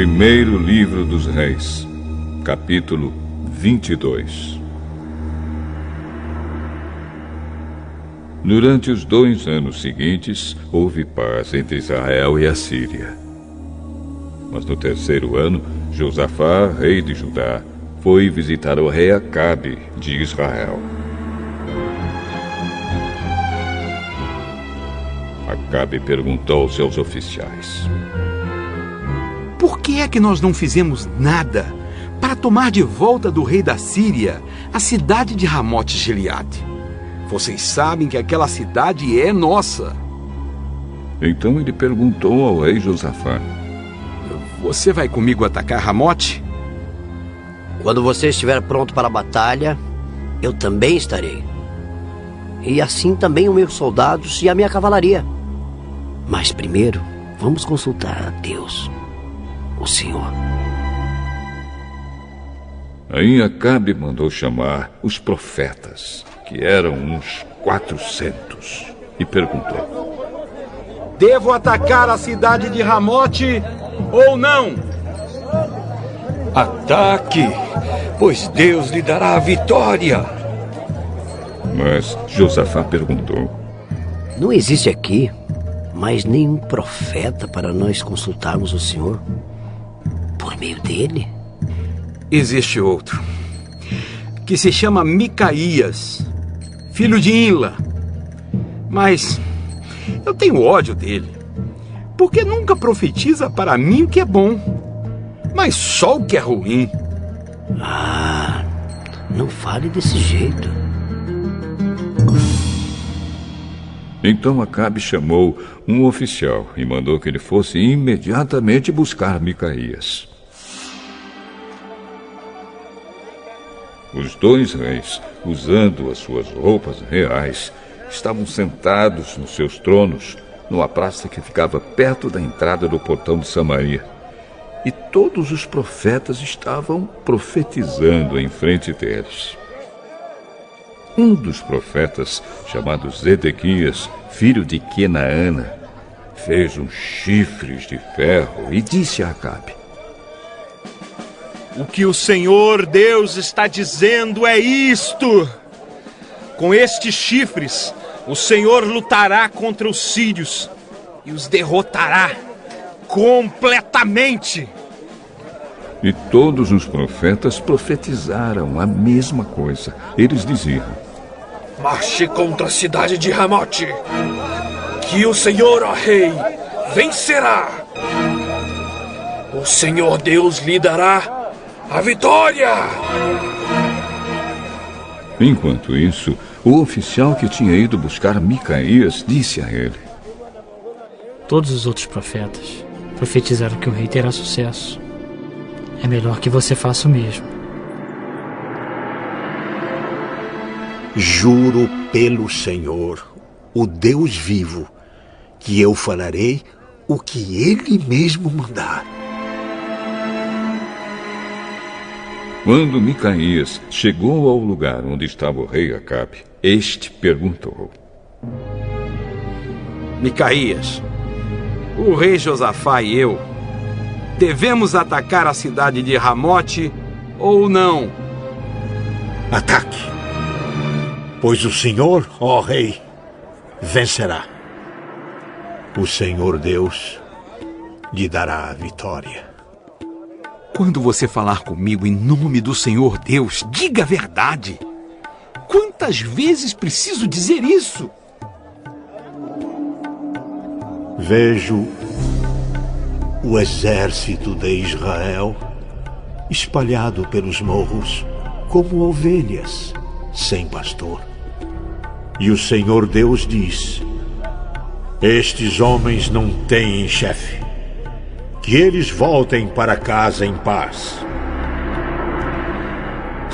Primeiro Livro dos Reis, capítulo 22. Durante os 2 anos seguintes, houve paz entre Israel e a Síria. Mas no 3º ano, Josafá, rei de Judá, foi visitar o rei Acabe de Israel. Acabe perguntou aos seus oficiais: por que é que nós não fizemos nada para tomar de volta do rei da Síria a cidade de Ramote-Gileade? Vocês sabem que aquela cidade é nossa. Então ele perguntou ao rei Josafá: você vai comigo atacar Ramote? Quando você estiver pronto para a batalha, eu também estarei. E assim também os meus soldados e a minha cavalaria. Mas primeiro, vamos consultar a Deus, o Senhor. Aí Acabe mandou chamar os profetas, que eram uns 400, e perguntou: devo atacar a cidade de Ramote ou não? Ataque, pois Deus lhe dará a vitória. Mas Josafá perguntou: não existe aqui mais nenhum profeta para nós consultarmos o Senhor por meio dele? Existe outro, que se chama Micaías, filho de Imla. Mas eu tenho ódio dele, porque nunca profetiza para mim o que é bom, mas só o que é ruim. Ah, não fale desse jeito. Então Acabe chamou um oficial e mandou que ele fosse imediatamente buscar Micaías. Os 2 reis, usando as suas roupas reais, estavam sentados nos seus tronos, numa praça que ficava perto da entrada do portão de Samaria. E todos os profetas estavam profetizando em frente deles. Um dos profetas, chamado Zedequias, filho de Quenaana, fez uns chifres de ferro e disse a Acabe: o que o Senhor Deus está dizendo é isto: com estes chifres, o Senhor lutará contra os sírios e os derrotará completamente. E todos os profetas profetizaram a mesma coisa. Eles diziam: marche contra a cidade de Ramote, que o Senhor, ó rei, vencerá. O Senhor Deus lhe dará a vitória. Enquanto isso, o oficial que tinha ido buscar Micaías disse a ele: todos os outros profetas profetizaram que o rei terá sucesso. É melhor que você faça o mesmo. Juro pelo Senhor, o Deus vivo, que eu farei o que Ele mesmo mandar. Quando Micaías chegou ao lugar onde estava o rei Acabe, este perguntou: Micaías, o rei Josafá e eu devemos atacar a cidade de Ramote ou não? Ataque, pois o Senhor, ó rei, vencerá. O Senhor Deus lhe dará a vitória. Quando você falar comigo em nome do Senhor Deus, diga a verdade. Quantas vezes preciso dizer isso? Vejo o exército de Israel espalhado pelos morros como ovelhas sem pastor. E o Senhor Deus diz: estes homens não têm chefe. Que eles voltem para casa em paz.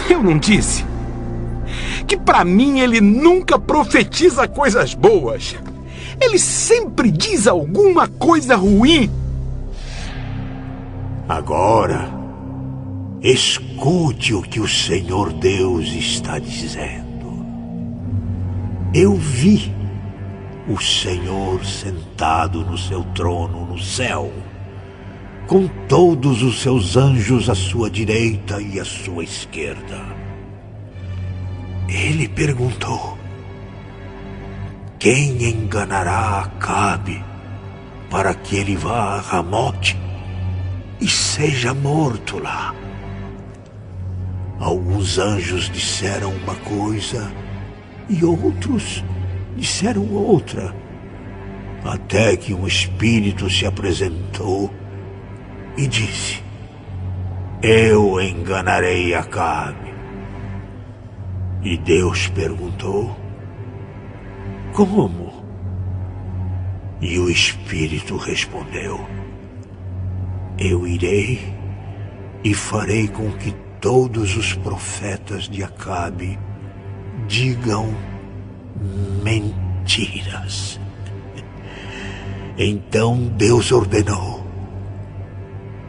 Eu não disse que para mim ele nunca profetiza coisas boas. Ele sempre diz alguma coisa ruim. Agora, escute o que o Senhor Deus está dizendo. Eu vi o Senhor sentado no seu trono no céu, com todos os seus anjos à sua direita e à sua esquerda. Ele perguntou: quem enganará Acabe para que ele vá a Ramote e seja morto lá? Alguns anjos disseram uma coisa e outros disseram outra, até que um espírito se apresentou e disse: eu enganarei Acabe. E Deus perguntou: como? E o espírito respondeu: eu irei e farei com que todos os profetas de Acabe digam mentiras. Então Deus ordenou: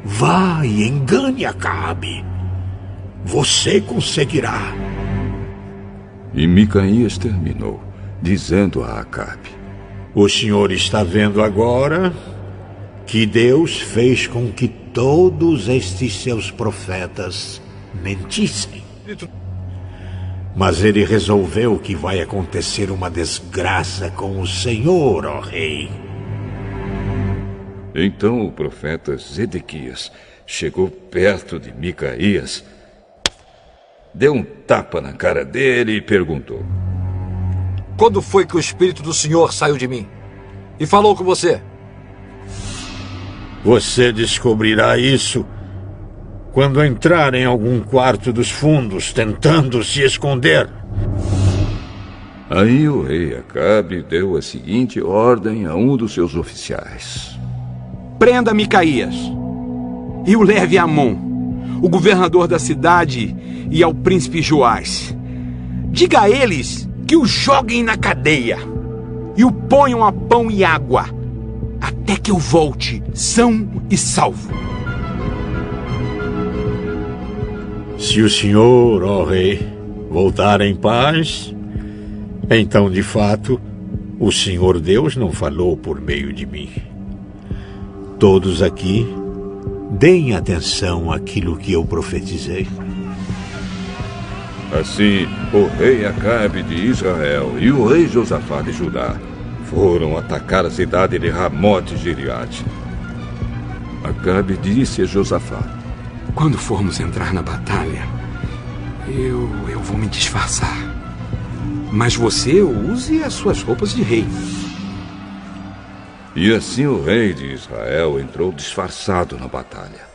vá e engane Acabe. Você conseguirá. E Micaías terminou, dizendo a Acabe: o senhor está vendo agora que Deus fez com que todos estes seus profetas mentissem. Mas ele resolveu que vai acontecer uma desgraça com o Senhor, ó rei. Então o profeta Zedequias chegou perto de Micaías, deu um tapa na cara dele e perguntou: quando foi que o Espírito do Senhor saiu de mim e falou com você? Você descobrirá isso quando entrar em algum quarto dos fundos tentando se esconder. Aí o rei Acabe deu a seguinte ordem a um dos seus oficiais: Prenda Micaías e o leve a Amon, o governador da cidade, e ao príncipe Joás. Diga a eles que o joguem na cadeia e o ponham a pão e água, até que eu volte são e salvo. Se o senhor, ó rei, voltar em paz, então, de fato, o Senhor Deus não falou por meio de mim. Todos aqui, deem atenção àquilo que eu profetizei. Assim, o rei Acabe de Israel e o rei Josafá de Judá foram atacar a cidade de Ramote Gileade. Acabe disse a Josafá: quando formos entrar na batalha, eu vou me disfarçar. Mas você use as suas roupas de rei. E assim o rei de Israel entrou disfarçado na batalha.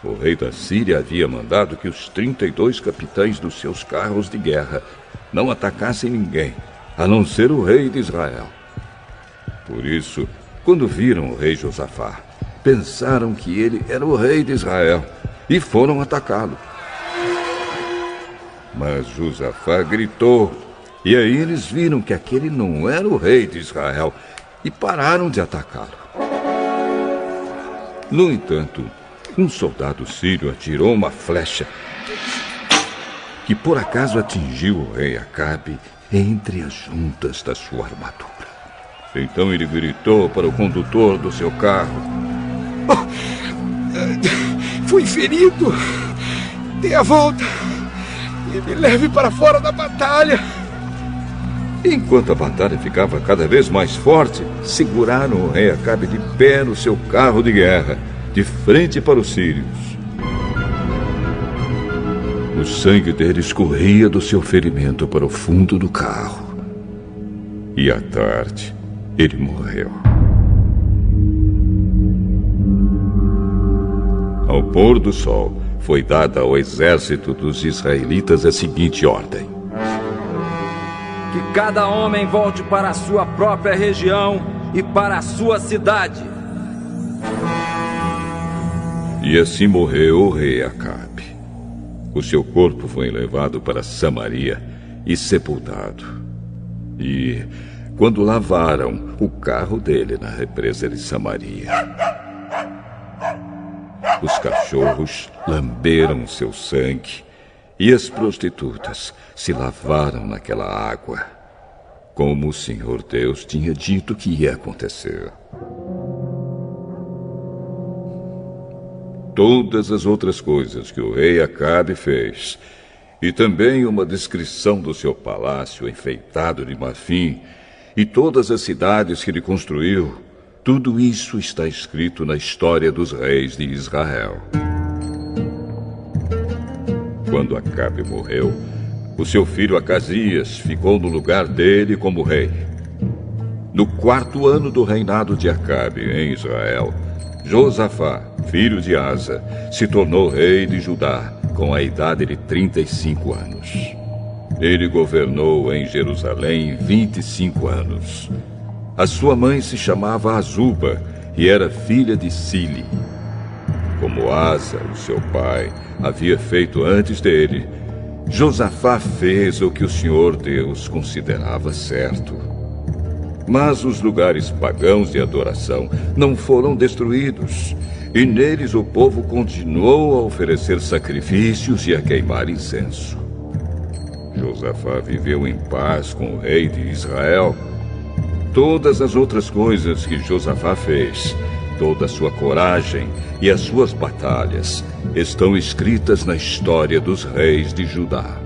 O rei da Síria havia mandado que os 32 capitães dos seus carros de guerra não atacassem ninguém, a não ser o rei de Israel. Por isso, quando viram o rei Josafá, pensaram que ele era o rei de Israel e foram atacá-lo. Mas Josafá gritou, e aí eles viram que aquele não era o rei de Israel e pararam de atacá-lo. No entanto, um soldado sírio atirou uma flecha que por acaso atingiu o rei Acabe entre as juntas da sua armadura. Então ele gritou para o condutor do seu carro: fui ferido. Dê a volta e me leve para fora da batalha. Enquanto a batalha ficava cada vez mais forte, seguraram o rei Acabe de pé no seu carro de guerra, de frente para os sírios. O sangue dele escorria do seu ferimento para o fundo do carro. E à tarde, ele morreu. Ao pôr do sol, foi dada ao exército dos israelitas a seguinte ordem: que cada homem volte para a sua própria região e para a sua cidade. E assim morreu o rei Acabe. O seu corpo foi levado para Samaria e sepultado. E, quando lavaram o carro dele na represa de Samaria, os cachorros lamberam seu sangue e as prostitutas se lavaram naquela água, como o Senhor Deus tinha dito que ia acontecer. todas as outras coisas que o rei Acabe fez, e também uma descrição do seu palácio enfeitado de marfim, e todas as cidades que ele construiu, tudo isso está escrito na história dos reis de Israel. Quando Acabe morreu, o seu filho Acasias ficou no lugar dele como rei. No 4º ano do reinado de Acabe em Israel, Josafá, filho de Asa, se tornou rei de Judá com a idade de 35 anos. Ele governou em Jerusalém 25 anos. A sua mãe se chamava Azuba e era filha de Sili. Como Asa, o seu pai, havia feito antes dele, Josafá fez o que o Senhor Deus considerava certo. Mas os lugares pagãos de adoração não foram destruídos, e neles o povo continuou a oferecer sacrifícios e a queimar incenso. Josafá viveu em paz com o rei de Israel. Todas as outras coisas que Josafá fez, toda a sua coragem e as suas batalhas estão escritas na história dos reis de Judá.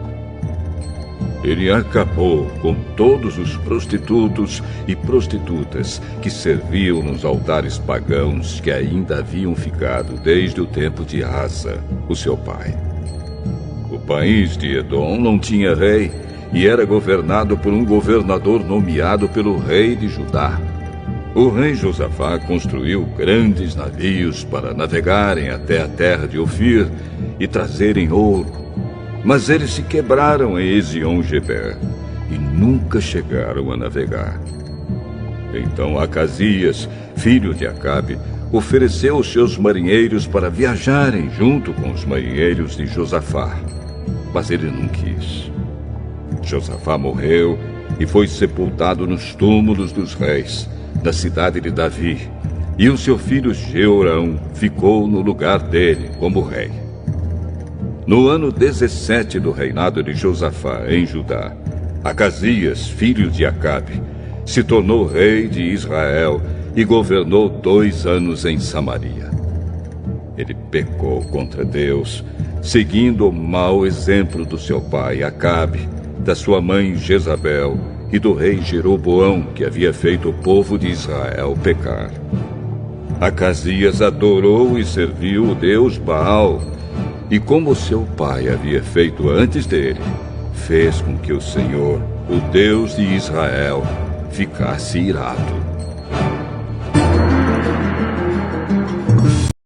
Ele acabou com todos os prostitutos e prostitutas que serviam nos altares pagãos que ainda haviam ficado desde o tempo de Asa, o seu pai. O país de Edom não tinha rei e era governado por um governador nomeado pelo rei de Judá. O rei Josafá construiu grandes navios para navegarem até a terra de Ofir e trazerem ouro. Mas eles se quebraram em Ezion-Geber e nunca chegaram a navegar. Então Acasias, filho de Acabe, ofereceu os seus marinheiros para viajarem junto com os marinheiros de Josafá. Mas ele não quis. Josafá morreu e foi sepultado nos túmulos dos reis, na cidade de Davi, e o seu filho Jeorão ficou no lugar dele como rei. No ano 17 do reinado de Josafá em Judá, Acasias, filho de Acabe, se tornou rei de Israel e governou 2 anos em Samaria. Ele pecou contra Deus, seguindo o mau exemplo do seu pai Acabe, da sua mãe Jezabel e do rei Jeroboão, que havia feito o povo de Israel pecar. Acasias adorou e serviu o deus Baal, e como seu pai havia feito antes dele, fez com que o Senhor, o Deus de Israel, ficasse irado.